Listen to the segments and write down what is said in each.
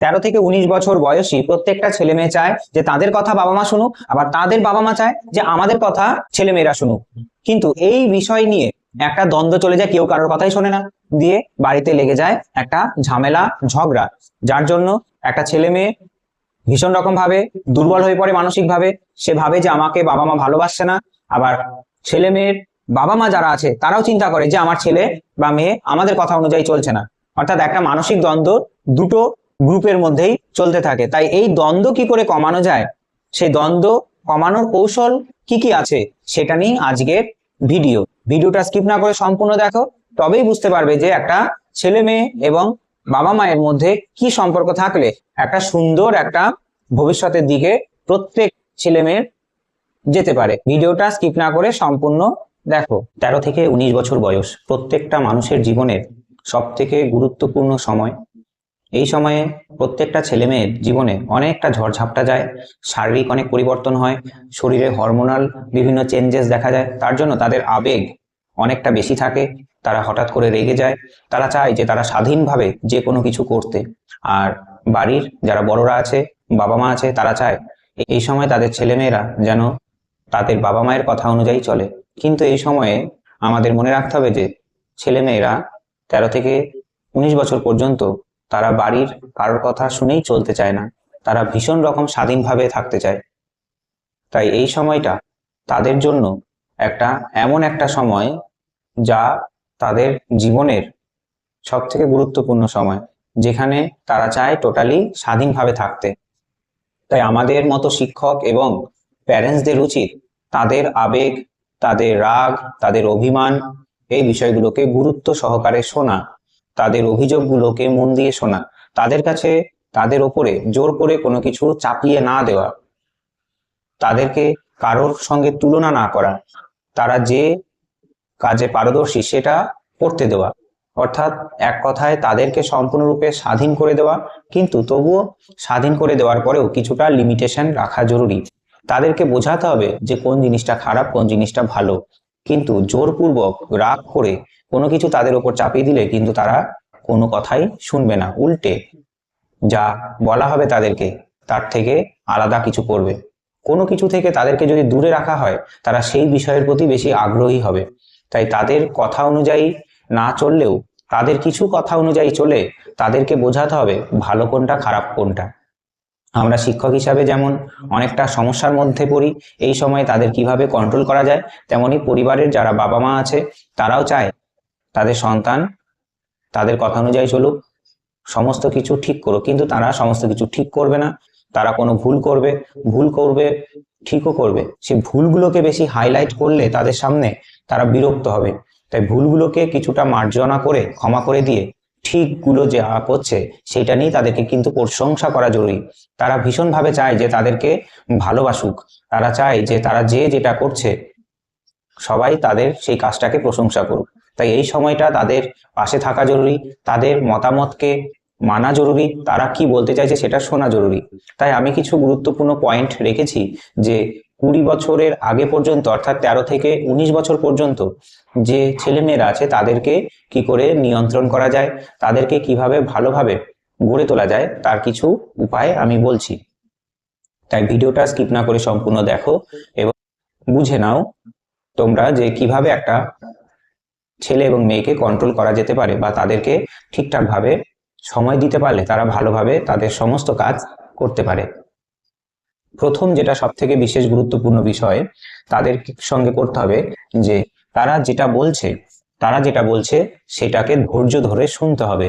13 থেকে 19 বছর বয়সী প্রত্যেকটা ছেলে মেয়ে চায় যে তাদের কথা বাবা মা শুনুক, আবার তাদের বাবা মা চায় যে আমাদের কথা ছেলে মেয়েরা শুনুক। কিন্তু এই বিষয় নিয়ে একটা দ্বন্দ্ব চলে যায়, কেউ কারোর কথাই শোনে না, দিয়ে বাড়িতে লেগে যায় একটা ঝামেলা ঝগড়া, যার জন্য একটা ছেলে মেয়ে ভীষণ রকম ভাবে দুর্বল হয়ে পড়ে মানসিক ভাবে। সে ভাবে যে আমাকে বাবা মা ভালোবাসছে না। আবার ছেলে মেয়ের বাবা মা যারা আছে তারাও চিন্তা করে যে আমার ছেলে বা মেয়ে আমাদের কথা অনুযায়ী চলছে না। অর্থাৎ একটা মানসিক দ্বন্দ্ব দুটো গ্রুপের মধ্যেই চলতে থাকে। তাই এই দ্বন্দ্ব কি করে কমানো যায়, সেই দ্বন্দ্ব কমানোর কৌশল কি কি আছে, সেটা নিয়ে আজকের ভিডিওটা স্কিপ না করে সম্পূর্ণ দেখো, তবেই বুঝতে পারবে যে একটা ছেলে মেয়ে এবং বাবা মায়ের মধ্যে কি সম্পর্ক থাকলে একটা সুন্দর একটা ভবিষ্যতের দিকে প্রত্যেক ছেলে মেয়ের যেতে পারে। ভিডিওটা স্কিপ না করে সম্পূর্ণ দেখো। 13 থেকে 19 বছর বয়স প্রত্যেকটা মানুষের জীবনের সব থেকে গুরুত্বপূর্ণ সময়। এই সময়ে প্রত্যেকটা ছেলে মেয়ের জীবনে অনেকটা ঝড়ঝাপটা যায়, শারীরিক অনেক পরিবর্তন হয়, শরীরে হরমোনাল বিভিন্ন চেঞ্জেস দেখা যায়। তার জন্য তাদের আবেগ অনেকটা বেশি থাকে, তারা হঠাৎ করে রেগে যায়, তারা চায় যে তারা স্বাধীনভাবে যে কোনো কিছু করতে। আর বাড়ির যারা বড়রা আছে, বাবা মা আছে, তারা চায় এই সময় তাদের ছেলেমেয়েরা যেন তাদের বাবা মায়ের কথা অনুযায়ী চলে। কিন্তু এই সময়ে আমাদের মনে রাখতে হবে যে ছেলেমেয়েরা 13 থেকে 19 বছর পর্যন্ত তারা বাড়ির কারোর কথা শুনেই চলতে চায় না, তারা ভীষণ রকম স্বাধীনভাবে থাকতে চায়। তাই এই সময়টা তাদের জন্য এমন একটা সময় যা তাদের জীবনের সব থেকে গুরুত্বপূর্ণ সময়, যেখানে তারা চায় টোটালি স্বাধীনভাবে থাকতে। তাই আমাদের মতো শিক্ষক এবং প্যারেন্টসদের উচিত তাদের আবেগ, তাদের রাগ, তাদের অভিমান, এই বিষয়গুলোকে গুরুত্ব সহকারে শোনা, তাদের অভিযোগগুলোকে মন দিয়ে শোনা, তাদের কাছে তাদের ওপরে জোর করে কোনো কিছু চাপিয়ে না দেওয়া, তাদেরকে কারোর সঙ্গে তুলনা না করা, তারা যে কাজে পারদর্শী সেটা করতে দেওয়া। অর্থাৎ এক কথায় তাদেরকে সম্পূর্ণরূপে স্বাধীন করে দেওয়া, কিন্তু তবুও স্বাধীন করে দেওয়ার পরেও কিছুটা লিমিটেশন রাখা জরুরি। তাদেরকে বোঝাতে হবে যে কোন জিনিসটা খারাপ, কোন জিনিসটা ভালো। কিন্তু জোরপূর্বক রাগ করে কোনো কিছু তাদের উপর চাপিয়ে দিলে কিন্তু তারা কোনো কথাই শুনবে না, উল্টে যা বলা হবে তাদেরকে তার থেকে আলাদা কিছু করবে। কোনো কিছু থেকে তাদেরকে যদি দূরে রাখা হয়, তারা সেই বিষয়ের প্রতি বেশি আগ্রহী হবে। তাই তাদের কথা অনুযায়ী না চললেও তাদের কিছু কথা অনুযায়ী চলে তাদেরকে বোঝাতে হবে ভালো কোনটা, খারাপ কোনটা। আমরা শিক্ষক হিসাবে যেমন অনেকটা সমস্যার মধ্যে পড়ি, এই সময় তাদের কিভাবে কন্ট্রোল করা যায়, তেমনি পরিবারের যারা বাবা মা আছে তারাও চায় তাদের সন্তান তাদের কথা অনুযায়ী চলুক, সমস্ত কিছু ঠিক করুক। কিন্তু তারা সমস্ত কিছু ঠিক করবে না, তারা কোনো ভুল করবে, ঠিকও করবে। সে ভুলগুলোকে বেশি হাইলাইট করলে তাদের সামনে তারা বিরক্ত হবে। তাই ভুলগুলোকে কিছুটা মার্জনা করে ক্ষমা করে দিয়ে ঠিকগুলো যা করছে সেটা নিয়ে তাদেরকে কিন্তু প্রশংসা করা জরুরি। তারা ভীষণভাবে চায় যে তাদেরকে ভালোবাসুক, তারা চায় যে তারা যেটা করছে সবাই তাদের সেই কাজটাকে প্রশংসা করুক। তাই এই সময়টা তাদের পাশে থাকা জরুরি, তাদের মতামতকে মানা জরুরি, তারা কি বলতে চাইছে সেটা শোনা জরুরি। তাই আমি কিছু গুরুত্বপূর্ণ পয়েন্ট রেখেছি যে 20 বছরের আগে পর্যন্ত, অর্থাৎ 13 থেকে 19 বছর পর্যন্ত যে ছেলেমেয়েরা আছে তাদেরকে কি করে নিয়ন্ত্রণ করা যায়, তাদেরকে কিভাবে ভালোভাবে গড়ে তোলা যায়, তার কিছু উপায় আমি বলছি। তাই ভিডিওটা স্কিপ না করে সম্পূর্ণ দেখো এবং বুঝে নাও তোমরা যে কিভাবে একটা ছেলে এবং মেয়েকে কন্ট্রোল করা যেতে পারে, বা তাদেরকে ঠিকঠাক ভাবে সময় দিতে পারলে তারা ভালোভাবে তাদের সমস্ত কাজ করতে পারে। প্রথম যেটা সব থেকে বিশেষ গুরুত্বপূর্ণ বিষয় তাদের সঙ্গে করতে হবে যে তারা যেটা বলছে সেটাকে ধৈর্য ধরে শুনতে হবে।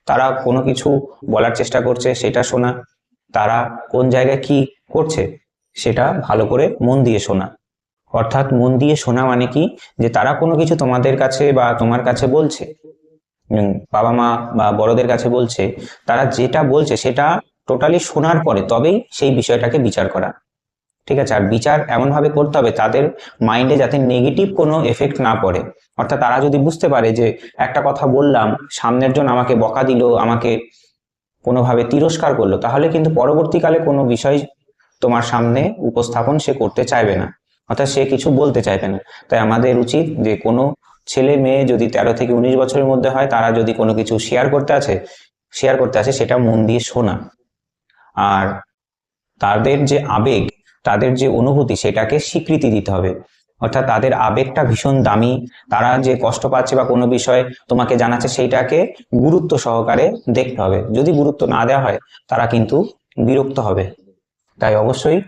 তারা কোনো কিছু বলার চেষ্টা করছে সেটা শোনা, তারা কোন জায়গায় কি করছে সেটা ভালো করে মন দিয়ে শোনা। অর্থাৎ মন দিয়ে শোনা মানে কি, যে তারা কোনো কিছু তোমাদের কাছে বা তোমার কাছে বলছে, বাবা মা বা বড়দের কাছে বলছে, তারা যেটা বলছে সেটা টোটালি শোনার পরে তবেই সেই বিষয়টাকে বিচার করা। ঠিক আছে? আর বিচার এমনভাবে করতে হবে তাদের মাইন্ডে যাতে নেগেটিভ কোনো এফেক্ট না পড়ে। অর্থাৎ তারা যদি বুঝতে পারে যে একটা কথা বললাম, সামনের জন আমাকে বকা দিল, আমাকে কোনোভাবে তিরস্কার করলো, তাহলে কিন্তু পরবর্তীকালে কোনো বিষয় তোমার সামনে উপস্থাপন সে করতে চাইবে না, অর্থাৎ সে কিছু বলতে চাইবে না। তাই আমাদের উচিত যে কোনো ছেলে মেয়ে যদি 13 থেকে 19 বছরের মধ্যে হয়, তারা যদি কোনো কিছু শেয়ার করতে আছে শেয়ার করতে আসে সেটা মন দিয়ে শোনা, আর তাদের যে আবেগ, তাদের যে অনুভূতি, সেটাকে স্বীকৃতি দিতে হবে। অর্থাৎ তাদের আবেগটা ভীষণ দামি, তারা যে কষ্ট পাচ্ছে বা কোনো বিষয়ে তোমাকে জানাচ্ছে সেইটাকে গুরুত্ব সহকারে দেখতে হবে। যদি গুরুত্ব না দেওয়া হয় তারা কিন্তু বিরক্ত হবে। তাই অবশ্যই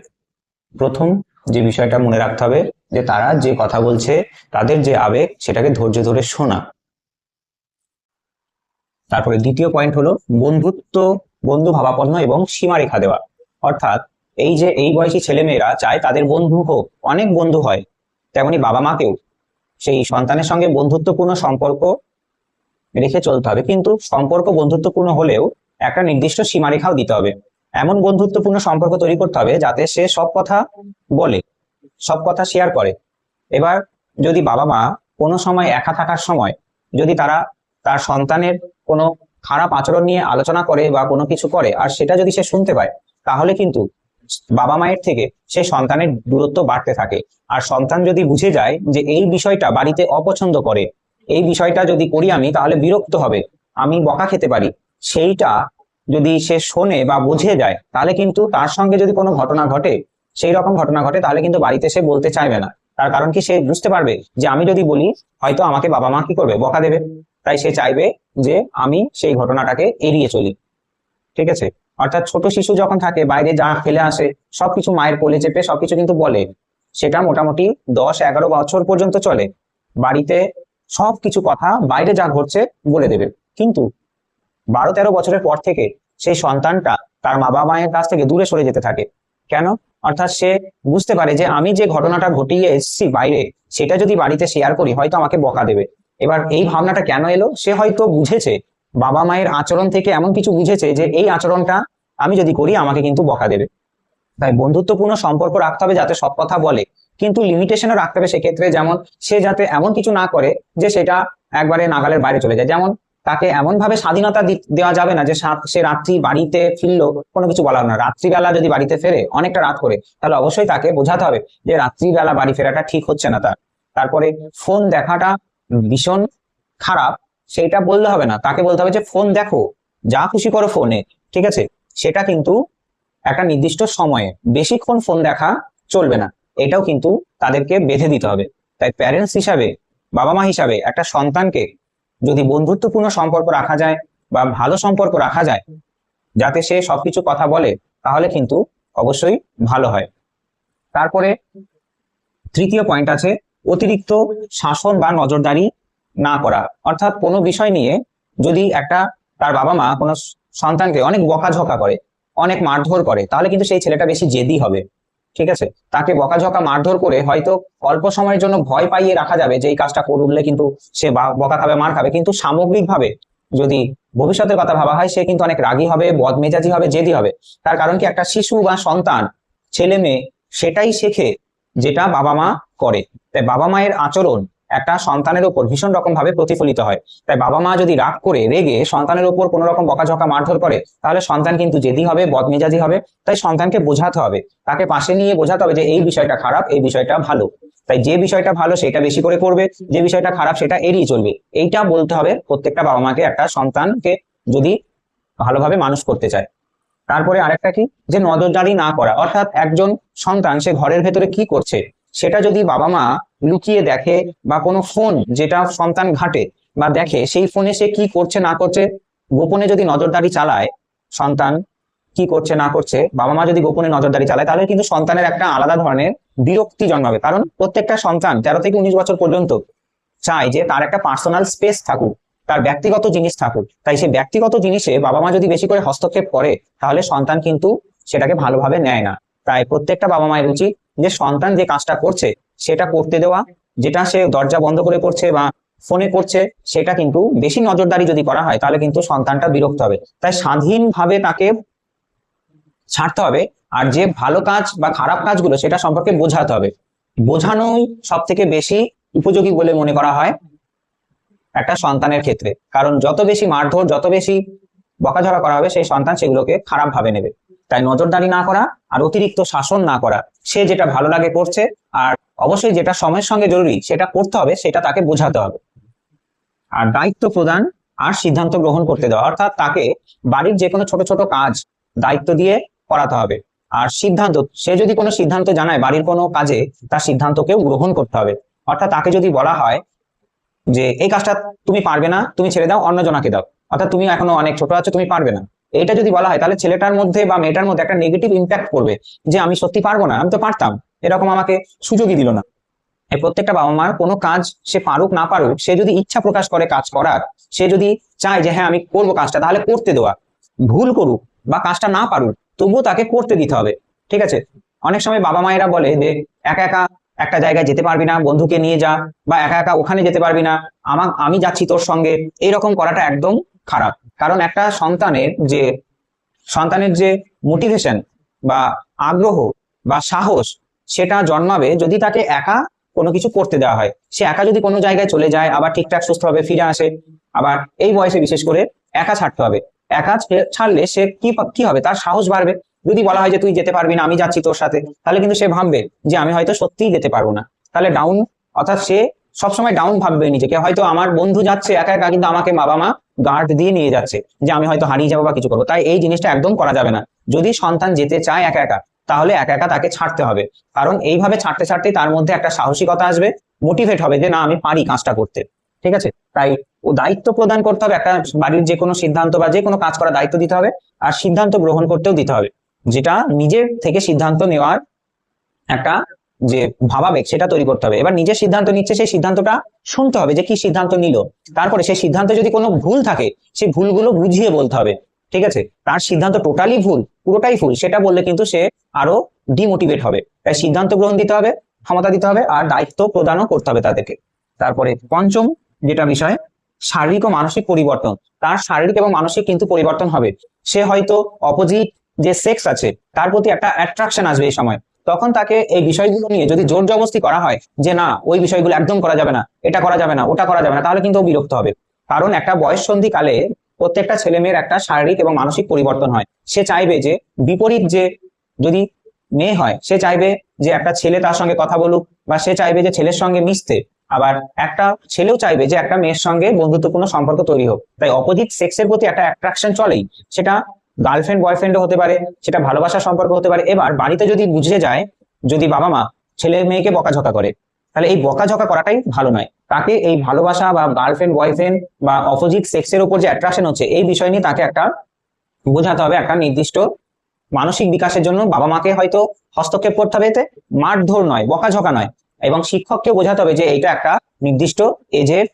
প্রথম যে বিষয়টা মনে রাখতে হবে যে তারা যে কথা বলছে, তাদের যে আবেগ, সেটাকে ধৈর্য ধরে শোনা। তারপরে দ্বিতীয় পয়েন্ট হলো বন্ধু ভাবাপন্ন এবং সীমারেখা দেওয়া। অর্থাৎ এই যে এই বয়সী ছেলেমেয়েরা চায় তাদের বন্ধু হোক, অনেক বন্ধু হয়, তেমনি বাবা মাকেও সেই সন্তানের সঙ্গে বন্ধুত্বপূর্ণ সম্পর্ক রেখে চলতে হবে। কিন্তু সম্পর্ক বন্ধুত্বপূর্ণ হলেও একটা নির্দিষ্ট সীমারেখাও দিতে হবে। এমন বন্ধুত্বপূর্ণ সম্পর্ক তৈরি করতে হবে যাতে সে সব কথা বলে, সব কথা শেয়ার করে। এবার যদি বাবা মা কোনো সময় একা থাকার সময় যদি তারা তার সন্তানের কোনো খারাপ আচরণ নিয়ে আলোচনা করে বা কোনো কিছু করে, আর সেটা যদি সে শুনতে পায়, তাহলে কিন্তু বাবা মায়ের থেকে সে সন্তানের দূরত্ব বাড়তে থাকে। আর সন্তান যদি বুঝে যায় যে এই বিষয়টা বাড়িতে অপছন্দ করে, এই বিষয়টা যদি করি আমি তাহলে বিরক্ত হবে, আমি বকা খেতে পারি, সেইটা যদি সে শোনে বা বুঝে যায়, তাহলে কিন্তু তার সঙ্গে যদি কোনো ঘটনা ঘটে, সেই রকম ঘটনা ঘটে, তাহলে কিন্তু বাড়িতে সে বলতে চাইবে না। তার কারণ কি, সে বুঝতে পারবে যে আমি যদি বলি হয়তো আমাকে বাবা মা কি করবে, বকা দেবে। তাই সে চাইবে যে আমি সেই ঘটনাটাকে এড়িয়ে চলি। ঠিক আছে? অর্থাৎ ছোট শিশু যখন থাকে, বাইরে যা ফেলে আসে সবকিছু মায়ের কোলে চেপে সবকিছু কিন্তু বলে, সেটা মোটামুটি 10-11 বছর পর্যন্ত চলে। বাড়িতে সবকিছু কথা বাইরে যা ঘটছে বলে দেবে। কিন্তু 12-13 বছরের পর থেকে সেই সন্তানটা তার বাবা মায়ের কাছ থেকে দূরে সরে যেতে থাকে। কেন? অর্থাৎ সে বুঝতে পারে যে আমি যে ঘটনাটা ঘটিয়ে এসেছি বাইরে, সেটা যদি বাড়িতে শেয়ার করি হয়তো আমাকে বকা দেবে। এবার এই ভাবনাটা কেন এলো? সে হয়তো বুঝেছে, বাবা মায়ের আচরণ থেকে এমন কিছু বুঝেছে যে এই আচরণটা আমি যদি করি আমাকে কিন্তু বকা দেবে। তাই বন্ধুত্বপূর্ণ সম্পর্ক রাখতে হবে যাতে সব কথা বলে, কিন্তু লিমিটেশনও রাখতে হবে সেক্ষেত্রে। যেমন সে যাতে এমন কিছু না করে যে সেটা একবারে নাগালের বাইরে চলে যায়। যেমন তাকে এমন ভাবে স্বাধীনতা দেওয়া যাবে না যে সে রাত্রি বাড়িতে ফিরলো, কোনো কিছু বলা না। রাত্রিবেলা যদি বাড়িতে ফেরে অনেকটা রাত করে, তাহলে অবশ্যই তাকে বোঝাতে হবে যে রাত্রিবেলা বাড়ি ফেরাটা ঠিক হচ্ছে না তার। তারপরে ফোন দেখাটা ভীষণ খারাপ, সেইটা বললে হবে না, তাকে বলতে হবে যে ফোন দেখো, যা খুশি করো ফোনে, ঠিক আছে? সেটা কিন্তু একটা নির্দিষ্ট সময়ে, বেশিক্ষণ ফোন দেখা চলবে না, এটাও কিন্তু তাদেরকে বেঁধে দিতে হবে। তাই প্যারেন্টস হিসাবে, বাবা মা হিসাবে একটা সন্তানকে যদি বন্ধুত্বপূর্ণ সম্পর্ক রাখা যায় বা ভালো সম্পর্ক রাখা যায় যাতে সে সবকিছু কথা বলে, তাহলে কিন্তু অবশ্যই ভালো হয়। তারপরে তৃতীয় পয়েন্ট আছে অতিরিক্ত শাসন বা নজরদারি না করা। অর্থাৎ কোনো বিষয় নিয়ে যদি তার বাবা মা কোনো সন্তানকে অনেক বকাঝকা করে, অনেক মারধর করে, তাহলে কিন্তু সেই ছেলেটা বেশি জেদি হবে। ঠিক আছে? তাকে বকাঝকা মারধর করে হয়তো অল্প সময়ের জন্য ভয় পাইয়ে রাখা যাবে যে এই কাজটা করলে কিন্তু সে বকা খাবে, মার খাবে, কিন্তু সামগ্রিকভাবে যদি ভবিষ্যতের কথা ভাবা হয়, সে কিন্তু অনেক রাগী হবে, বদমেজাজি হবে, জেদি হবে। তার কারণ কি, একটা শিশু বা সন্তান, ছেলে মেয়ে সেটাই শেখে যেটা বাবা মা করে। তাই বাবা মায়ের আচরণ একটা সন্তানের উপর ভীষণ রকম ভাবে প্রতিফলিত হয়। তাই বাবা মা যদি রাগ করে রেগে সন্তানের উপর কোনো রকম বকাঝকা মারধর করে, তাহলে সন্তান কিন্তু জেদি হবে, বদমেজাজি হবে। তাই সন্তানকে বোঝাতে হবে, তাকে পাশে নিয়ে বোঝাতে হবে যে এই বিষয়টা খারাপ, এই বিষয়টা ভালো। তাই যে বিষয়টা ভালো সেটা বেশি করে করবে, যে বিষয়টা খারাপ সেটা এড়িয়ে চলবে। এইটা বলতে হবে প্রত্যেকটা বাবা মাকে, একটা সন্তানকে যদি ভালোভাবে মানুষ করতে চায়। তারপরে আরেকটা কি, যে নজরদারি না করা। অর্থাৎ একজন সন্তান সে ঘরের ভেতরে কি করছে সেটা যদি বাবা মা লুকিয়ে দেখে, বা কোনো ফোন যেটা সন্তান ঘাটে বা দেখে, সেই ফোনে সে কি করছে না করছে গোপনে যদি নজরদারি চালায়, সন্তান কি করছে না করছে বাবা মা যদি গোপনে নজরদারি চালায়, তাহলে কিন্তু সন্তানের একটা আলাদা ধরনের বিরক্তি জন্মাবে। কারণ প্রত্যেকটা সন্তান 13 থেকে 19 বছর পর্যন্ত চায় যে তার একটা পার্সোনাল স্পেস থাকুক, তার ব্যক্তিগত জিনিস থাকুক। তাই সেই ব্যক্তিগত জিনিসে বাবা মা যদি বেশি করে হস্তক্ষেপ করে, তাহলে সন্তান কিন্তু সেটাকে ভালোভাবে নেয় না। তাই প্রত্যেকটা বাবা মায়ের উচিত যে সন্তান যে কাজটা করছে সেটা করতে দেওয়া। যেটা সে দরজা বন্ধ করে করছে বা ফোনে করছে, সেটা কিন্তু বেশি নজরদারি যদি করা হয়, তাহলে কিন্তু সন্তানটা বিরক্ত হবে। তাই স্বাধীনভাবে তাকে ছাড়তে হবে। আর যে ভালো কাজ বা খারাপ কাজগুলো সেটা সম্পর্কে বোঝাতে হবে। বোঝানোই সব থেকে বেশি উপযোগী বলে মনে করা হয় একটা সন্তানের ক্ষেত্রে। কারণ যত বেশি মারধর, যত বেশি বকাঝকা করা হবে, সেই সন্তান সেগুলোকে খারাপ ভাবে নেবে। তাই নজরদারি না করা আর অতিরিক্ত শাসন না করা, সে যেটা ভালো লাগে করছে, আর অবশ্যই যেটা সময়ের সঙ্গে জরুরি সেটা করতে হবে, সেটা তাকে বোঝাতে হবে। আর দায়িত্ব প্রদান আর সিদ্ধান্ত গ্রহণ করতে দেওয়া, অর্থাৎ তাকে বাড়ির যে কোনো ছোট ছোট কাজ দায়িত্ব দিয়ে করাতে হবে। আর সিদ্ধান্ত, সে যদি কোনো সিদ্ধান্ত জানায় বাড়ির কোনো কাজে, তার সিদ্ধান্তকেও গ্রহণ করতে হবে। অর্থাৎ তাকে যদি বলা হয় যে এই কাজটা তুমি পারবে না, তুমি ছেড়ে দাও, অন্য জনাকে দাও, অর্থাৎ তুমি এখনো অনেক ছোট আছো, তুমি পারবে না, এটা যদি বলা হয়, তাহলে ছেলেটার মধ্যে বা মেয়েটার মধ্যে একটা নেগেটিভ ইম্প্যাক্ট পড়বে যে আমি সত্যি পারবো না, আমি তো পারতাম, এরকম আমাকে সুযোগই দিল না। এই প্রত্যেকটা বাবা মার কোনো কাজ সে পারুক না পারুক, সে যদি ইচ্ছা প্রকাশ করে কাজ করার, সে যদি চায় যে হ্যাঁ আমি করবো কাজটা, তাহলে করতে দেওয়া। ভুল করুক বা কাজটা না পারুক, তবুও তাকে করতে দিতে হবে। ঠিক আছে? অনেক সময় বাবা মায়েরা বলে যে একা একা একটা জায়গায় যেতে পারবি না, বন্ধুকে নিয়ে যা, বা একা একা ওখানে যেতে পারবি না, আমি যাচ্ছি তোর সঙ্গে, এইরকম করাটা একদম খারাপ। কারণ একটা সন্তানের যে মোটিভেশন বা আগ্রহ বা সাহস, সেটা জন্মাবে যদি তাকে একা কোনো কিছু করতে দেওয়া হয়। সে একা যদি কোনো জায়গায় চলে যায়, আবার ঠিকঠাক সুস্থভাবে ফিরে আসে, আবার এই বয়সে বিশেষ করে একা ছাড়তে হবে। একা ছাড়লে সে কি হবে, তার সাহস বাড়বে। যদি বলা হয় যে তুই যেতে পারবি না, আমি যাচ্ছি তোর সাথে, তাহলে কিন্তু সে ভাববে যে আমি হয়তো সত্যিই যেতে পারবো না। তাহলে ডাউন, অর্থাৎ সে সবসময় ডাউন ভাববে নিজেকে, হয়তো আমার বন্ধু যাচ্ছে একা একা, কিন্তু আমাকে বাবা মা গার্ড দিয়ে নিয়ে যাচ্ছে, যে আমি হয়তো হারিয়ে যাবো বা কিছু করবো। তাই এই জিনিসটা একদম করা যাবে না। যদি সন্তান যেতে চায় একা একা, তাহলে একা একা তাকে ছাড়তে হবে। কারণ এইভাবে ছাড়তে ছাড়তে তার মধ্যে একটা সাহসিকতা আসবে, মোটিভেট হবে যে না আমি পারি কাজটা করতে। ঠিক আছে? তাই ও দায়িত্ব প্রদান করতে হবে, একটা বাড়ির যে কোনো সিদ্ধান্ত বা যে কোনো কাজ করার দায়িত্ব দিতে হবে, আর সিদ্ধান্ত গ্রহণ করতেও দিতে হবে। যেটা নিজের থেকে সিদ্ধান্ত নেওয়ার একটা যে ভাবাবেগ, সেটা তৈরি করতে হবে। এবার নিজের সিদ্ধান্ত নিচ্ছে, সেই সিদ্ধান্তটা শুনতে হবে যে কি সিদ্ধান্ত নিল। তারপরে সেই সিদ্ধান্তে যদি কোনো ভুল থাকে, সেই ভুলগুলো বুঝিয়ে বলতে হবে। ঠিক আছে? তার সিদ্ধান্ত টোটালি ভুল, পুরোটাই ভুল, সেটা বললে কিন্তু সে আরো ডিমোটিভেট হবে। তাই সিদ্ধান্ত গ্রহণ দিতে হবে, ক্ষমতা দিতে হবে, আর দায়িত্ব প্রদানও করতে হবে তাদেরকে। তারপরে পঞ্চম যেটা বিষয়, শারীরিক ও মানসিক পরিবর্তন। তার শারীরিক এবং মানসিক কিন্তু পরিবর্তন হবে। সে হয়তো অপোজিট যে সেক্স আছে তার প্রতি একটা অ্যাট্রাকশন আসবে এই সময়। তখন তাকে এই বিষয়গুলো নিয়ে যদি জোর জবরদস্তি করা হয় যে না ওই বিষয়গুলো একদম করা যাবে না, এটা করা যাবে না, ওটা করা যাবে না, তাহলে কিন্তু ও বিরক্ত হবে। কারণ একটা বয়ঃসন্ধি কালে প্রত্যেকটা ছেলে মেয়ের একটা শারীরিক এবং মানসিক পরিবর্তন হয়। সে চাইবে যে বিপরীত যে, যদি মেয়ে হয় সে চাইবে যে একটা ছেলে তার সঙ্গে কথা বলুক, বা সে চাইবে যে ছেলের সঙ্গে মিশতে। আবার একটা ছেলেও চাইবে যে একটা মেয়ের সঙ্গে বন্ধুত্বপূর্ণ সম্পর্ক তৈরি হোক। তাই অপোজিট সেক্সের প্রতি একটা অ্যাট্রাকশন চলেই, সেটা গার্লফ্রেন্ড বয়ফ্রেন্ডও হতে পারে, সেটা ভালোবাসার সম্পর্ক হতে পারে। এবার বাড়িতে যদি বুঝে যায়, যদি বাবা মা ছেলে মেয়েকে বকাঝকা করে, তাহলে এই বকাঝকা করাটাই ভালো নয়। তাকে এই ভালোবাসা বা গার্লফ্রেন্ড বয়ফ্রেন্ড বা অপোজিট সেক্সের উপর যে অ্যাট্রাকশন হচ্ছে, এই বিষয় নিয়ে তাকে একটা বোঝাতে হবে। একটা নির্দিষ্ট মানসিক বিকাশের জন্য বাবা মাকে হয়তো হস্তক্ষেপ করতে হবে, এতে মারধর নয়, বকাঝকা নয়। এবং শিক্ষককে বোঝাতে হবে যে এটা একটা নির্দিষ্ট এজের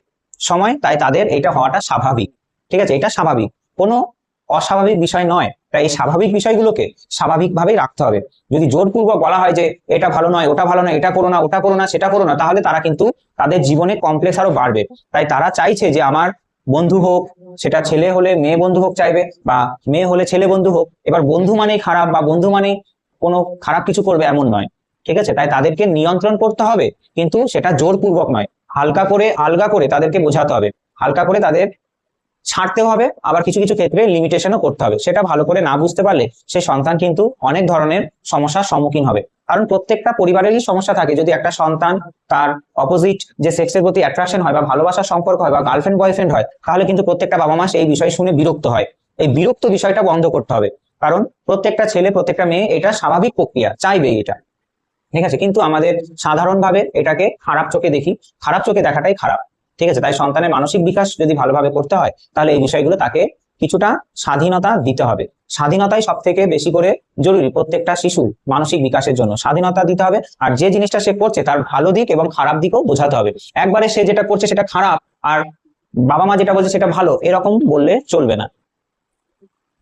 সময়, তাই তাদের এটা হওয়াটা স্বাভাবিক। ঠিক আছে? এটা স্বাভাবিক, কোনো অস্বাভাবিক বিষয় নয়। তাই এই স্বাভাবিক বিষয়গুলোকে স্বাভাবিকভাবেই রাখতে হবে। যদি জোরপূর্বক বলা হয় যে এটা ভালো নয়, ওটা ভালো নয়, এটা করো না, ওটা করো না, সেটা করো না, তাহলে তারা কিন্তু তাদের জীবনে কমপ্লেক্স আরো বাড়বে। তাই তারা চাইছে যে আমার বন্ধু হোক, সেটা ছেলে হলে মেয়ে বন্ধু হোক চাইবে, বা মেয়ে হলে ছেলে বন্ধু হোক। এবার বন্ধু মানেই খারাপ বা বন্ধু মানে কোনো খারাপ কিছু করবে এমন নয়। ঠিক আছে? তাই তাদেরকে নিয়ন্ত্রণ করতে হবে, কিন্তু সেটা জোরপূর্বক নয়, হালকা করে আলগা করে তাদেরকে বোঝাতে হবে, হালকা করে তাদের ছাড়তে হবে। আবার কিছু কিছু ক্ষেত্রে লিমিটেশনও করতে হবে। সেটা ভালো করে না বুঝতে পারলে সে সন্তান কিন্তু অনেক ধরনের সমস্যার সম্মুখীন হবে। কারণ প্রত্যেকটা পরিবারেরই সমস্যা থাকে। যদি একটা সন্তান তার অপোজিট যে সেক্সের প্রতি অ্যাট্রাকশন হয়, বা ভালোবাসার সম্পর্ক হয়, বা গার্লফ্রেন্ড বয়ফ্রেন্ড হয়, তাহলে কিন্তু প্রত্যেকটা বাবা মা এই বিষয় শুনে বিরক্ত হয়। এই বিরক্ত বিষয়টা বন্ধ করতে হবে। কারণ প্রত্যেকটা ছেলে প্রত্যেকটা মেয়ে এটা স্বাভাবিক প্রক্রিয়া, চাইবে এটা। ঠিক আছে? কিন্তু আমাদের সাধারণভাবে এটাকে খারাপ চোখে দেখি, খারাপ চোখে দেখাটাই খারাপ। ঠিক আছে? তাই সন্তানের মানসিক বিকাশ যদি ভালোভাবে করতে হয়, তাহলে এই বিষয়গুলো তাকে কিছুটা স্বাধীনতা দিতে হবে। স্বাধীনতাই সব থেকে বেশি করে জরুরি প্রত্যেকটা শিশু মানসিক বিকাশের জন্য। স্বাধীনতা দিতে হবে, আর যে জিনিসটা সে করছে তার ভালো দিক এবং খারাপ দিকও বোঝাতে হবে। একবারে সে যেটা করছে সেটা খারাপ, আর বাবা মা যেটা বলছে সেটা ভালো, এরকম বললে চলবে না।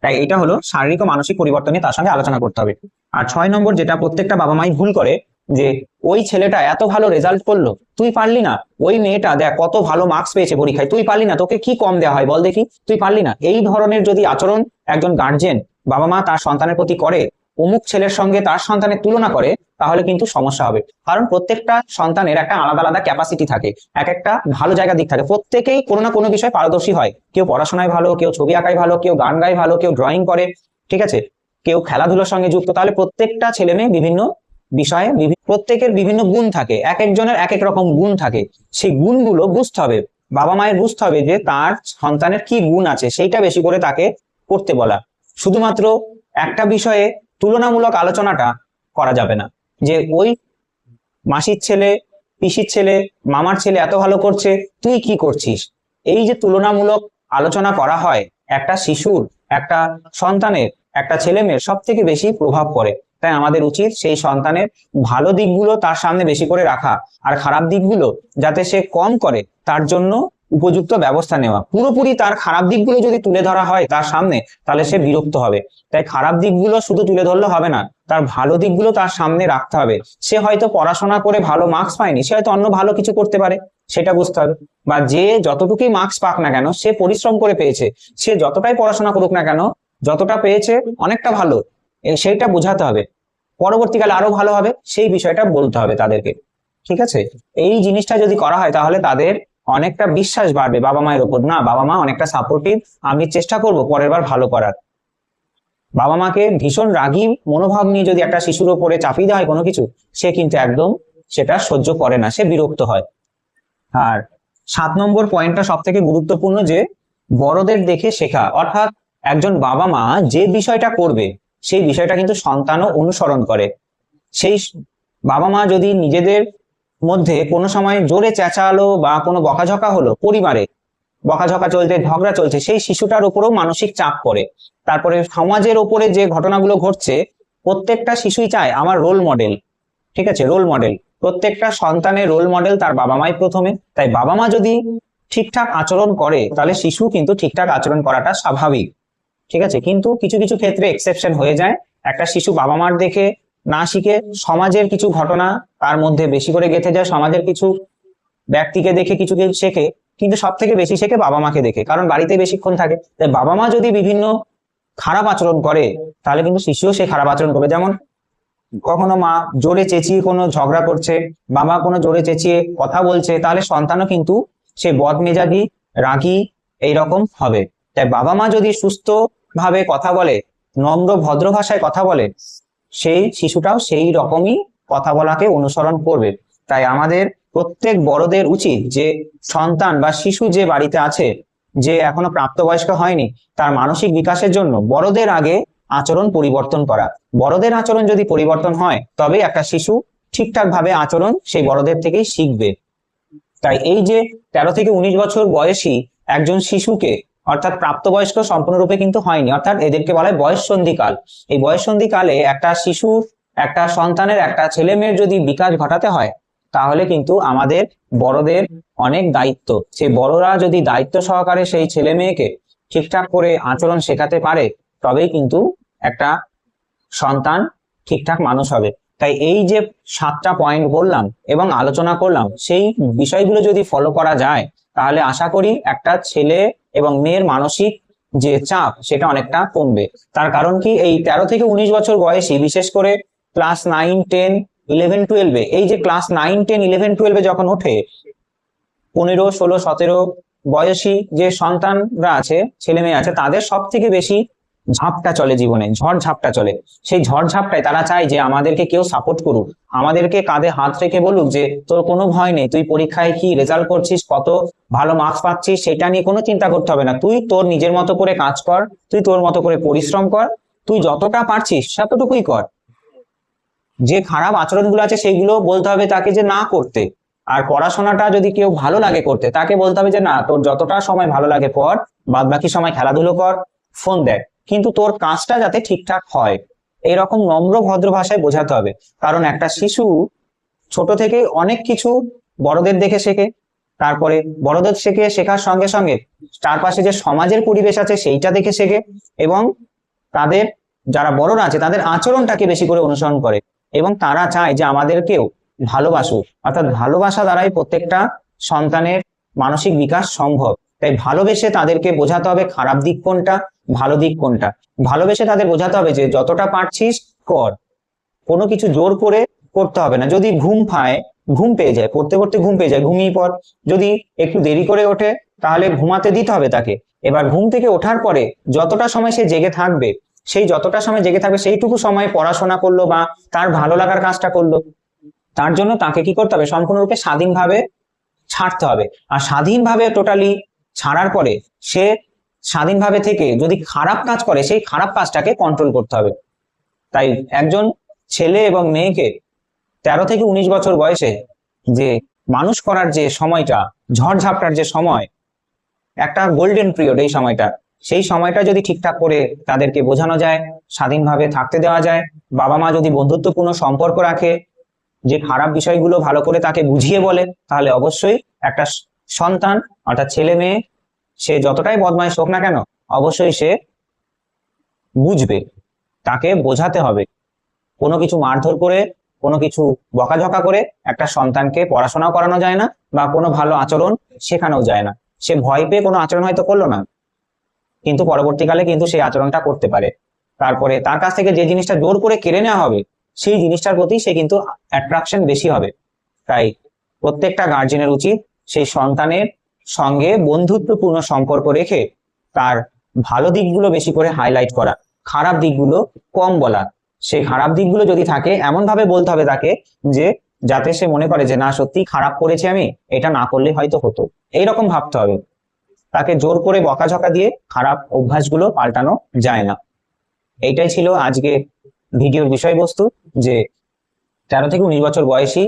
তাই এটা হলো শারীরিক ও মানসিক পরিবর্তন নিয়ে তার সঙ্গে আলোচনা করতে হবে। আর 6 নম্বর যেটা প্রত্যেকটা বাবা মাই ভুল করে, যে ওই ছেলেটা এত ভালো রেজাল্ট করলো, তুই পারলি না। ওই মেয়েটা দেখ কত ভালো মার্কস পেয়েছে পরীক্ষায়, তুই পারলি না, তোকে কি কম দেওয়া হয় বল দেখি, তুই পারলি না। এই ধরনের যদি আচরণ একজন গার্জেন, বাবা মা তার সন্তানের প্রতি করে, অমুক ছেলের সঙ্গে তার সন্তানের তুলনা করে, তাহলে কিন্তু সমস্যা হবে। কারণ প্রত্যেকটা সন্তানের একটা আলাদা আলাদা ক্যাপাসিটি থাকে, এক একটা ভালো জায়গা দিক থাকে। প্রত্যেকেই কোনো না কোনো বিষয় পারদর্শী হয়। কেউ পড়াশোনায় ভালো, কেউ ছবি আঁকায় ভালো, কেউ গান গায় ভালো, কেউ ড্রয়িং করে। ঠিক আছে? কেউ খেলাধুলার সঙ্গে যুক্ত। তাহলে প্রত্যেকটা ছেলে মেয়ে বিভিন্ন বিষয়ে প্রত্যেকের বিভিন্ন গুণ থাকে, এক একজনের এক এক রকম গুণ থাকে। সেই গুণগুলো বুঝতে হবে। বাবা মায়ের বুঝতে হবে যে তার সন্তানের কি গুণ আছে সেইটা বেশি করে তাকে করতে বলা। শুধুমাত্র একটা বিষয়ে তুলনামূলক আলোচনাটা করা যাবে না, যে ওই মাসির ছেলে, পিসির ছেলে, মামার ছেলে এত ভালো করছে, তুই কি করছিস। এই যে তুলনামূলক আলোচনা করা হয়, একটা শিশুর, একটা সন্তানের, একটা ছেলে মেয়ের সব থেকে বেশি প্রভাব পড়ে। তাই আমাদের উচিত সেই সন্তানের ভালো দিকগুলো তার সামনে বেশি করে রাখা, আর খারাপ দিকগুলো যাতে সে কম করে তার জন্য উপযুক্ত ব্যবস্থা নেওয়া। পুরোপুরি তার খারাপ দিকগুলো যদি তুলে ধরা হয় তার সামনে, তাহলে সে বিরক্ত হবে। তাই খারাপ দিকগুলো শুধু তুলে ধরলে হবে না, তার ভালো দিকগুলো তার সামনে রাখতে হবে। সে হয়তো পড়াশোনা করে ভালো মার্কস পায়নি, সে হয়তো অন্য ভালো কিছু করতে পারে, সেটা বুঝতে হবে। বা যে যতটুকুই মার্কস পাক না কেন, সে পরিশ্রম করে পেয়েছে, সে যতটাই পড়াশোনা করুক না কেন, যতটা পেয়েছে অনেকটা ভালো, সেইটা বোঝাতে হবে। পরবর্তীকালে আরো ভালো হবে সেই বিষয়টা বলতে হবে তাদেরকে। ঠিক আছে, এই জিনিসটা যদি করা হয় তাহলে তাদের অনেকটা বিশ্বাস বাড়বে বাবা মায়ের উপর। না, বাবা মা অনেকটা সাপোর্টিভ, আমি চেষ্টা করব পরের বার ভালো করার। বাবা মাকে ভীষণ রাগী মনোভাব নিয়ে যদি একটা শিশুর উপরে চাপিয়ে দেওয়া হয় কোনো কিছু, সে কিন্তু একদম সেটা সহ্য করে না, সে বিরক্ত হয়। আর 7 নম্বর পয়েন্টটা সব থেকে গুরুত্বপূর্ণ, যে বড়দের দেখে শেখা। অর্থাৎ একজন বাবা মা যে বিষয়টা করবে সেই বিষয়টা কিন্তু সন্তানও অনুসরণ করে। সেই বাবা মা যদি নিজেদের মধ্যে কোনো সময় জোরে চেঁচালো বা কোনো বকাঝকা হলো, পরিবারে বকাঝকা চলছে, ঝগড়া চলছে, সেই শিশুটার উপরেও মানসিক চাপ পড়ে। তারপরে সমাজের ওপরে যে ঘটনাগুলো ঘটছে, প্রত্যেকটা শিশুই চায় আমার রোল মডেল। ঠিক আছে, রোল মডেল, প্রত্যেকটা সন্তানের রোল মডেল তার বাবা মাই প্রথমে। তাই বাবা মা যদি ঠিকঠাক আচরণ করে তাহলে শিশু কিন্তু ঠিকঠাক আচরণ করাটা স্বাভাবিক। ঠিক আছে, কিন্তু কিছু কিছু ক্ষেত্রে এক্সেপশন হয়ে যায়। একটা শিশু বাবা মার দেখে না শিখে সমাজের কিছু ঘটনা তার মধ্যে বেশি করে গেঁথে যায়, সমাজের কিছু ব্যক্তিকে দেখে কিছু কিছু শেখে, কিন্তু সব থেকে বেশি শেখে বাবা মাকে দেখে, কারণ বাড়িতে বেশিক্ষণ থাকে। তাই বাবা মা যদি বিভিন্ন খারাপ আচরণ করে তাহলে কিন্তু শিশুও সে খারাপ আচরণ করবে। যেমন কখনো মা জোরে চেঁচিয়ে কোনো ঝগড়া করছে, বাবা কোনো জোরে চেঁচিয়ে কথা বলছে, তাহলে সন্তানও কিন্তু সে বদমেজাজি, রাগী এইরকম হবে। তাই বাবা মা যদি সুস্থ ভাবে কথা বলে, নম্র ভদ্র ভাষায় কথা বলে, সেই শিশুটাও সেই রকমই কথা বলাকে অনুসরণ করবে। তাই আমাদের প্রত্যেক বড়দের উচিত যে সন্তান বা শিশু যে বাড়িতে আছে, যে এখনো প্রাপ্তবয়স্ক হয়নি, তার মানসিক বিকাশের জন্য বড়দের আগে আচরণ পরিবর্তন করা। বড়দের আচরণ যদি পরিবর্তন হয় তবে একটা শিশু ঠিকঠাক ভাবে আচরণ সেই বড়দের থেকেই শিখবে। তাই এই যে 13 থেকে 19 বছর বয়সী একজন শিশুকে, অর্থাৎ প্রাপ্তবয়স্ক সম্পূর্ণরূপে কিন্তু হয়নি, অর্থাৎ এদেরকে বলা হয় বয়ঃসন্ধিকাল। এই বয়ঃসন্ধিকালে একটা শিশুর, একটা সন্তানের, একটা ছেলে মেয়ের যদি বিকাশ ঘটাতে হয়, তাহলে কিন্তু আমাদের বড়দের অনেক দায়িত্ব। সেই বড়রা যদি দায়িত্ব সহকারে সেই ছেলে মেয়েকে ঠিকঠাক করে আচরণ শেখাতে পারে, তবেই কিন্তু একটা সন্তান ঠিকঠাক মানুষ হবে। তাই এই যে 7টা পয়েন্ট বললাম এবং আলোচনা করলাম, সেই বিষয়গুলো যদি ফলো করা যায় তাহলে আশা করি একটা ছেলে এবং মেয়ের মানসিক যে চাপ সেটা অনেকটা কমবে। তার কারণ কি, এই 13 থেকে 19 বছর বয়সী, বিশেষ করে ক্লাস 9, 10, 11, 12, এই যে ক্লাস 9, 10, 11, 12 যখন ওঠে, 15, 16, 17 বয়সী যে সন্তানরা আছে, ছেলে মেয়ে আছে, তাদের সব থেকে বেশি ঝাপটা চলে জীবনে, ঝড় ঝাপটা চলে। সেই ঝড় ঝাপটায় তারা চায় যে আমাদেরকে কেউ সাপোর্ট করুক, আমাদেরকে কাঁধে হাত রেখে বলুক যে তোর কোনো ভয় নেই, তুই পরীক্ষায় কি রেজাল্ট করছিস, কত ভালো মার্কস পাচ্ছিস, সেটা নিয়ে কোনো চিন্তা করতে হবে না, তুই তোর নিজের মতো করে কাজ কর, তুই তোর মতো করে পরিশ্রম কর, তুই যতটা পারছিস ততটুকুই কর। যে খারাপ আচরণগুলো আছে সেইগুলো বলতে হবে তাকে যে না করতে। আর পড়াশোনাটা যদি কেউ ভালো লাগে করতে, তাকে বলতে হবে যে না, তোর যতটা সময় ভালো লাগে পড়, বাদ বাকি সময় খেলাধুলো কর, ফোন দেখ, কিন্তু তোর কাজটা যাতে ঠিকঠাক হয়। এইরকম নম্র ভদ্র ভাষায় বোঝাতে হবে। কারণ একটা শিশু ছোট থেকে অনেক কিছু বড়দের দেখে শেখে, তারপরে বড়দের শেখার সঙ্গে সঙ্গে চারপাশে যে সমাজের পরিবেশ আছে সেইটা দেখে শেখে, এবং তাদের যারা বড়রা আছে তাদের আচরণটাকে বেশি করে অনুসরণ করে, এবং তারা চায় যে আমাদেরকেও ভালোবাসুক। অর্থাৎ ভালোবাসা দ্বারাই প্রত্যেকটা সন্তানের মানসিক বিকাশ সম্ভব। তাই ভালোবেসে তাদেরকে বোঝাতে হবে খারাপ দিক কোনটা, ভালো দিক কোনটা। ভালোবেসে তাদের বোঝাতে হবে যে যতটা পারছিস কর, কোনো কিছু জোর করে করতে হবে না। যদি ঘুম পেয়ে যায়, পড়তে পড়তে ঘুম পেয়ে যায়, ঘুমিয়ে পড়। যদি একটু দেরি করে ওঠে তাহলে ঘুমাতে দিতে হবে তাকে। এবার ঘুম থেকে ওঠার পরে যতটা সময় সে জেগে থাকবে, সেই যতটা সময় জেগে থাকবে সেইটুকু সময় পড়াশোনা করলো বা তার ভালো লাগার কাজটা করলো। তার জন্য তাকে কি করতে হবে, সম্পূর্ণরূপে স্বাধীনভাবে ছাড়তে হবে। আর স্বাধীনভাবে টোটালি ছাড়ার পরে সে স্বাধীনভাবে থেকে যদি খারাপ কাজ করে সেই খারাপ কাজটাকে কন্ট্রোল করতে হবে। তাই একজন ছেলে এবং মেয়েকে 13 থেকে 19 বছর বয়সে যে মানুষ করার যে সময়টা, ঝড়ঝাপটার যে সময়, একটা গোল্ডেন পিরিয়ড, এই সময়টা, সেই সময়টা যদি ঠিকঠাক করে তাদেরকে বোঝানো যায়, স্বাধীনভাবে থাকতে দেওয়া যায়, বাবা মা যদি বন্ধুত্বপূর্ণ সম্পর্ক রাখে, যে খারাপ বিষয়গুলো ভালো করে তাকে বুঝিয়ে বলে, তাহলে অবশ্যই একটা সন্তান অর্থাৎ ছেলে মেয়ে সে যতটাই বদমাইশ হোক না কেন অবশ্যই সে বুঝবে। তাকে বোঝাতে হবে। কোনো কিছু মারধর করে, কোনো কিছু বকাঝকা করে একটা সন্তানকে পড়াশোনাও করানো যায় না বা কোনো ভালো আচরণ শেখানো যায় না। সে ভয় পেয়ে কোনো আচরণ হয়তো করলো না, কিন্তু পরবর্তীকালে কিন্তু সেই আচরণটা করতে পারে। তারপরে তার কাছ থেকে যে জিনিসটা জোর করে কেড়ে নেওয়া হবে সেই জিনিসটার প্রতি সে কিন্তু অ্যাট্রাকশন বেশি হবে। তাই প্রত্যেকটা গার্জেনের উচিত সেই সন্তানের সঙ্গে বন্ধুত্বপূর্ণ সম্পর্ক রেখে তার ভালো দিকগুলো বেশি করে হাইলাইট করা, খারাপ দিকগুলো কম বলা। সেই খারাপ দিকগুলো যদি থাকে এমন ভাবে বলতে হবে তাকে যে যাতে সে মনে করে যে না, সত্যি খারাপ করেছি আমি, এটা না করলে হয়তো হতো, এইরকম ভাবতে হবে। তাকে জোর করে বকাঝকা দিয়ে খারাপ অভ্যাসগুলো পাল্টানো যায় না। এইটাই ছিল আজকে ভিডিওর বিষয়বস্তু, যে 13 থেকে 19 বছর বয়সী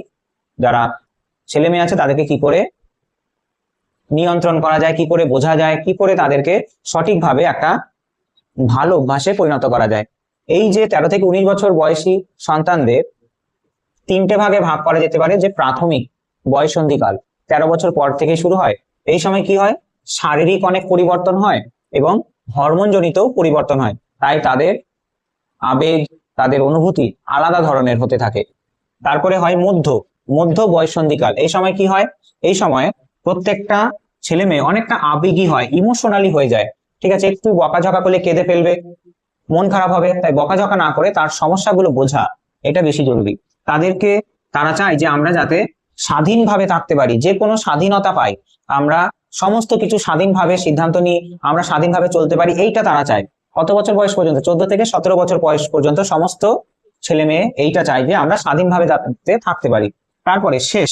যারা ছেলে মেয়ে আছে তাদেরকে কি করে নিয়ন্ত্রণ করা যায়, কি করে বোঝা যায়, কি করে তাদেরকে সঠিকভাবে একটা ভালো অভ্যাসে পরিণত করা যায়। এই যে 13 থেকে 19 বছর বয়সী সন্তানদের 3টে ভাগে ভাগ করা যেতে পারে। যে প্রাথমিক বয়ঃসন্ধিকাল 13 বছর পর থেকে শুরু হয়। এই সময় কি হয়, শারীরিক অনেক পরিবর্তন হয় এবং হরমোনজনিত পরিবর্তন হয়। তাই তাদের আবেগ, তাদের অনুভূতি আলাদা ধরনের হতে থাকে। তারপরে হয় মধ্য বয়ঃসন্ধিকাল। এই সময় কি হয়, এই সময় প্রত্যেকটা ছেলে মেয়ে অনেকটা আবেগী হয়, ইমোশনালি হয়ে যায়। ঠিক আছে, একটু বকাঝকা করলে কেঁদে ফেলবে, মন খারাপ হবে। তাই বকাঝকা না করে তার সমস্যাগুলো বোঝা এটা বেশি জরুরি। তারা চায় যে আমরা যাতে স্বাধীনভাবে থাকতে পারি, যে কোনো স্বাধীনতা পাই, আমরা সমস্ত কিছু স্বাধীনভাবে সিদ্ধান্ত নিই, আমরা স্বাধীনভাবে চলতে পারি, এইটা তারা চায়। কত বছর বয়স পর্যন্ত? 14 থেকে 17 বছর বয়স পর্যন্ত সমস্ত ছেলে মেয়ে এইটা চায় যে আমরা স্বাধীনভাবে থাকতে পারি। তারপরে শেষ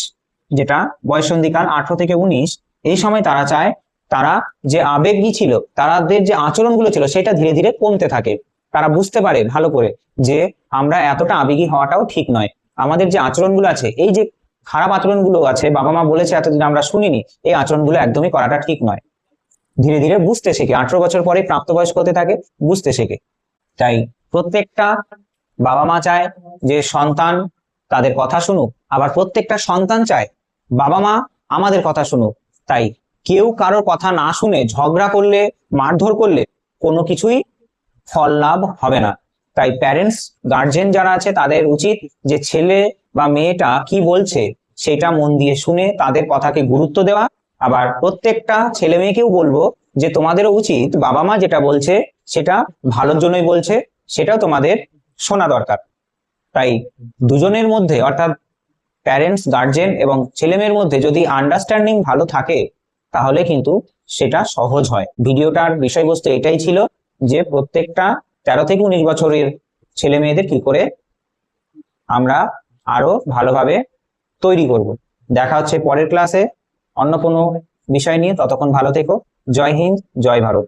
যেটা বয়ঃসন্ধিকাল 18 থেকে 19, এই সময় তারা চায় তারা যে আবেগী ছিল, তাদের যে আচরণগুলো ছিল সেটা ধীরে ধীরে কমতে থাকে। তারা বুঝতে পারে ভালো করে যে আমরা এতটা আবেগী হওয়াটাও ঠিক নয়। আমাদের যে আচরণগুলো আছে, এই যে খারাপ আচরণগুলো আছে, বাবা মা বলেছে এতদিন আমরা শুনিনি, এই আচরণগুলো একদমই করাটা ঠিক নয়। ধীরে ধীরে বুঝতে শেখে। 18 বছর পরে প্রাপ্তবয়স্ক হতে থাকে, বুঝতে শেখে। তাই প্রত্যেকটা বাবা মা চায় যে সন্তান তাদের কথা শুনুক, আবার প্রত্যেকটা সন্তান চায় বাবা মা আমাদের কথা শুনুক। তাই কেউ কারোর কথা না শুনে ঝগড়া করলে, মারধর করলে কোনো কিছুই ফল লাভ হবে না। তাই প্যারেন্টস, গার্জেন যারা আছে তাদের উচিত যে ছেলে বা মেয়েটা কি বলছে সেটা মন দিয়ে শুনে তাদের কথাকে গুরুত্ব দেওয়া। আবার প্রত্যেকটা ছেলে মেয়েকেও বলবো যে তোমাদেরও উচিত বাবা মা যেটা বলছে সেটা ভালোর জন্যই বলছে, সেটাও তোমাদের শোনা দরকার। তাই দুজনের মধ্যে অর্থাৎ প্যারেন্টস, গার্জেন এবং ছেলে মেয়ের মধ্যে যদি আন্ডারস্ট্যান্ডিং ভালো থাকে তাহলে কিন্তু সেটা সহজ হয়। ভিডিওটার বিষয়বস্তু এটাই ছিল যে প্রত্যেকটা 13 থেকে 19 বছরের ছেলে মেয়েদের কি করে আমরা আরো ভালোভাবে তৈরি করব। দেখা হচ্ছে পরের ক্লাসে অন্য কোনো বিষয় নিয়ে। ততক্ষণ ভালো থেকো। জয় হিন্দ, জয় ভারত।